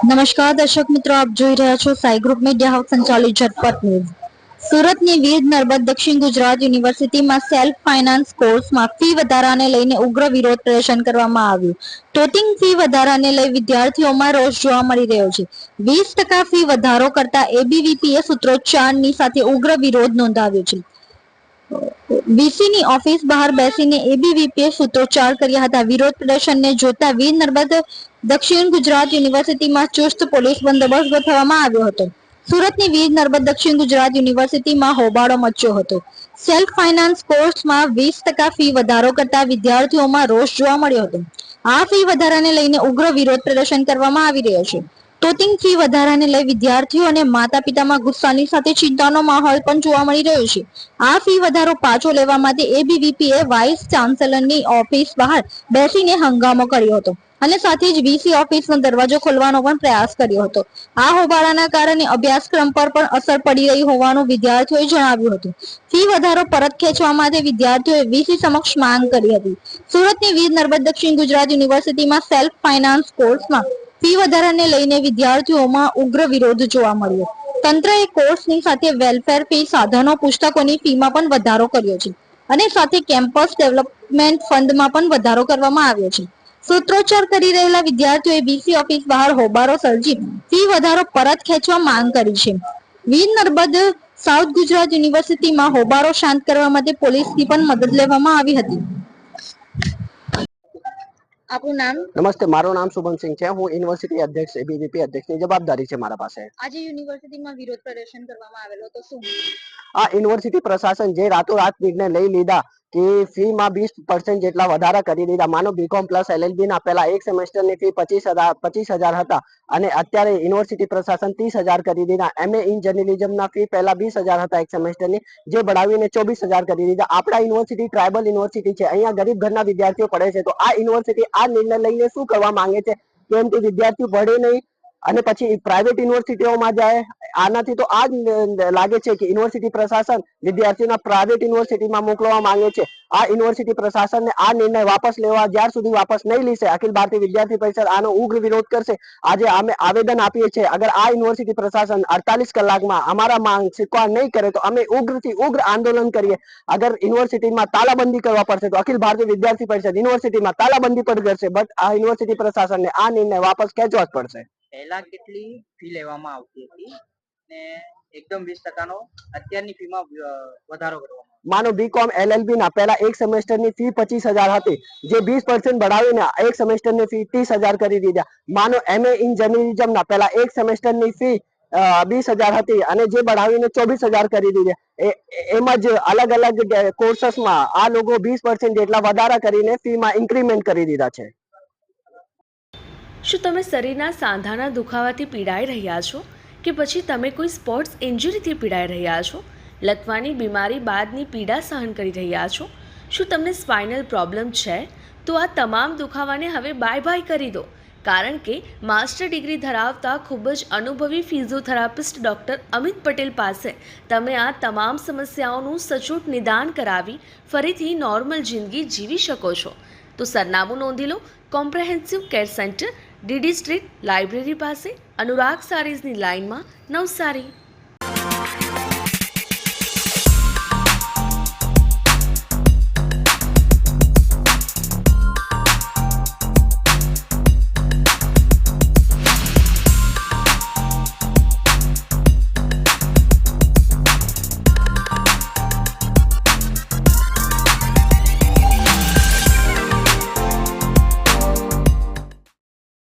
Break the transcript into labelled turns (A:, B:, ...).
A: નમસ્કાર દર્શક મિત્રો, આપ જોઈ રહ્યા છો સાઈ ગ્રુપ મીડિયા હાઉસ સંચાલિત ઝટપટ ન્યૂઝ. સુરતની વીર નર્મદ દક્ષિણ ગુજરાત યુનિવર્સિટીમાં સેલ્ફ ફાઇનાન્સ કોર્સમાં ફી વધારાને લઈને ઉગ્ર વિરોધ પ્રદર્શન કરવામાં આવ્યું. ટોટિંગ ફી વધારાને લઈ વિદ્યાર્થીઓમાં રોષ જોવા મળી રહ્યો છે. 20% ફી વધારો કરતા એબીવીપીએ સૂત્રોચ્ચારની સાથે ઉગ્ર વિરોધ નોંધાવ્યો છે. વીસીની ઓફિસ બહાર બેસીને એબીવીપીએ સૂત્રોચ્ચાર કર્યા હતા. વિરોધ પ્રદર્શનને જોતા વીર નર્મદ દક્ષિણ ગુજરાત યુનિવર્સિટીમાં ચુસ્ત પોલીસ બંદોબસ્ત ગોઠવવામાં આવ્યો હતો. સુરતની વીર નર્મદ દક્ષિણ ગુજરાત યુનિવર્સિટીમાં હોબાળો મચ્યો હતો. સેલ્ફ ફાઇનાન્સ કોર્સમાં 20% ફી વધારો કરતા વિદ્યાર્થીઓમાં રોષ જોવા મળ્યો હતો. આ ફી વધારાને લઈને ઉગ્ર વિરોધ પ્રદર્શન કરવામાં આવી રહ્યો છે. ટોટિંગ ફી વધારાને લઈ વિદ્યાર્થીઓ અને માતા પિતામાં ગુસ્સાની સાથે ચિંતાનો માહોલ પણ જોવા મળી રહ્યો છે. આ ફી વધારો પાછો લેવા માટે એબીવીપીએ વાઇસ ચાન્સેલરની ઓફિસ બહાર બેસીને હંગામો કર્યો હતો અને સાથે જ વીસી ઓફિસનો દરવાજો ખોલવાનો પણ પ્રયાસ કર્યો હતો. આ હોબાળાના કારણે અભ્યાસક્રમ પર પણ અસર પડી રહી હોવાનું વિદ્યાર્થીઓએ જણાવ્યું હતું. ફી વધારો પરત ખેંચવા માટે વિદ્યાર્થીઓએ વીસી સમક્ષ માંગ કરી હતી. સુરતની વીર નર્મદ દક્ષિણ ગુજરાત યુનિવર્સિટીમાં સેલ્ફ ફાઇનાન્સ કોર્સમાં ફી વધારાને લઈને વિદ્યાર્થીઓમાં ઉગ્ર વિરોધ જોવા મળ્યો. તંત્રએ કોર્સની સાથે વેલફેર ફી, સાધનો, પુસ્તકોની ફીમાં પણ વધારો કર્યો છે અને સાથે કેમ્પસ ડેવલપમેન્ટ ફંડમાં પણ વધારો કરવામાં આવ્યો છે. સૂત્રોચ્ચાર કરી રહેલા વિદ્યાર્થીઓએ વીસી ઓફિસ બહાર હોબાળો સર્જી ફી વધારો પરત ખેંચવા માંગ કરી છે. વીર નર્મદ સાઉથ ગુજરાત યુનિવર્સિટીમાં હોબાળો શાંત કરવા માટે પોલીસની પણ મદદ લેવામાં આવી હતી. આપનું નામ?
B: નમસ્તે, મારું નામ શુભમસિંહ છે. હું યુનિવર્સિટી અધ્યક્ષ એબીવીપી અધ્યક્ષની જવાબદારી છે મારા પાસે.
A: આજે યુનિવર્સિટીમાં વિરોધ પ્રદર્શન કરવામાં આવેલો તો શું?
B: આ યુનિવર્સિટી પ્રશાસન જે રાતોરાત નિર્ણય લઈ લીધા કે ફીમાં 20% જેટલા વધારા કરી દીધા. માનો બીકોમ પ્લસ એલએલબી ના પહેલા એક સેમેસ્ટરની ફી 25,000 હતા અને અત્યારે યુનિવર્સિટી પ્રશાસન 30,000 કરી દીધા. એમએ ઇન જર્નલિઝમના ફી પહેલા 20,000 હતા એક સેમેસ્ટરની, જે बढ़ાવીને 24,000 કરી દીધા. આપણા યુનિવર્સિટી ટ્રાઇબલ યુનિવર્સિટી છે, અહીંયા ગરીબ ઘરના વિદ્યાર્થીઓ પડે છે, તો આ યુનિવર્સિટી આ નિર્ણય લઈને શું કરવા માંગે છે? કેમ કે વિદ્યાર્થીઓ ભણે નહીં અને પછી પ્રાઇવેટ યુનિવર્સિટીઓમાં જાય. આનાથી તો આ જ લાગે છે કે યુનિવર્સિટી પ્રશાસન વિદ્યાર્થીઓના પ્રાઇવેટ યુનિવર્સિટીમાં મોકલવા માંગે છે. આ યુનિવર્સિટી પ્રશાસનને આ નિર્ણય વાપસ લેવા, જ્યાર સુધી વાપસ નહીં લેશે, અખિલ ભારતીય વિદ્યાર્થી પરિષદ આનો ઉગ્ર વિરોધ કરશે. આજે અમે આવેદન આપીએ છીએ, અગર આ યુનિવર્સિટી પ્રશાસન 48 કલાકમાં અમારા માંગ સ્વીકાર નહીં કરે તો અમે ઉગ્રથી ઉગ્ર આંદોલન કરીએ. અગર યુનિવર્સિટીમાં તાલાબંધી કરવા પડશે તો અખિલ ભારતીય વિદ્યાર્થી પરિષદ યુનિવર્સિટીમાં તાલાબંધી પર કરશે. બટ આ યુનિવર્સિટી પ્રશાસનને આ નિર્ણય વાપસ ખેંચવા જ પડશે.
C: પહેલા કેટલી ફી લેવામાં આવતી હતી ને એકદમ 20%નો અત્યારની ફીમાં વધારો કરવામાં?
B: માનો બીકોમ એલએલબી ના પહેલા એક સેમેસ્ટરની ફી 25,000 હતી, જે 20% बढ़ाવીને એક સેમેસ્ટરની ફી 30,000 કરી દીધા. માનો એમએ ઇન જર્નલિઝમ ના પહેલા એક સેમેસ્ટરની ફી 20,000 હતી અને જે बढ़ाવીને 24,000 કરી દીધા. એમ જ અલગ અલગ કોર્સસમાં આ લોકો 20% જેટલા વધારા કરીને ફીમાં ઇન્ક્રીમેન્ટ કરી દીધા છે.
D: શું તમે શરીરના સાંધાના દુખાવાથી પીડાઈ રહ્યા છો કે પછી તમે કોઈ સ્પોર્ટ્સ ઇન્જરીથી પીડાઈ રહ્યા છો? લકવાની બીમારી બાદની પીડા સહન કરી રહ્યા છો? શું તમને સ્પાઇનલ પ્રોબ્લેમ છે? તો આ તમામ દુખાવાને હવે બાય બાય કરી દો, કારણ કે માસ્ટર ડિગ્રી ધરાવતા ખૂબ જ અનુભવી ફિઝિયોથેરાપિસ્ટ ડૉક્ટર અમિત પટેલ પાસે તમે આ તમામ સમસ્યાઓનું સચોટ નિદાન કરાવી ફરીથી નોર્મલ જિંદગી જીવી શકો છો. તો સરનામું નોંધી લો. Comprehensive care centre, DD street, library પાસે, અનુરાગ સારીઝની લાઇનમાં, નવસારી.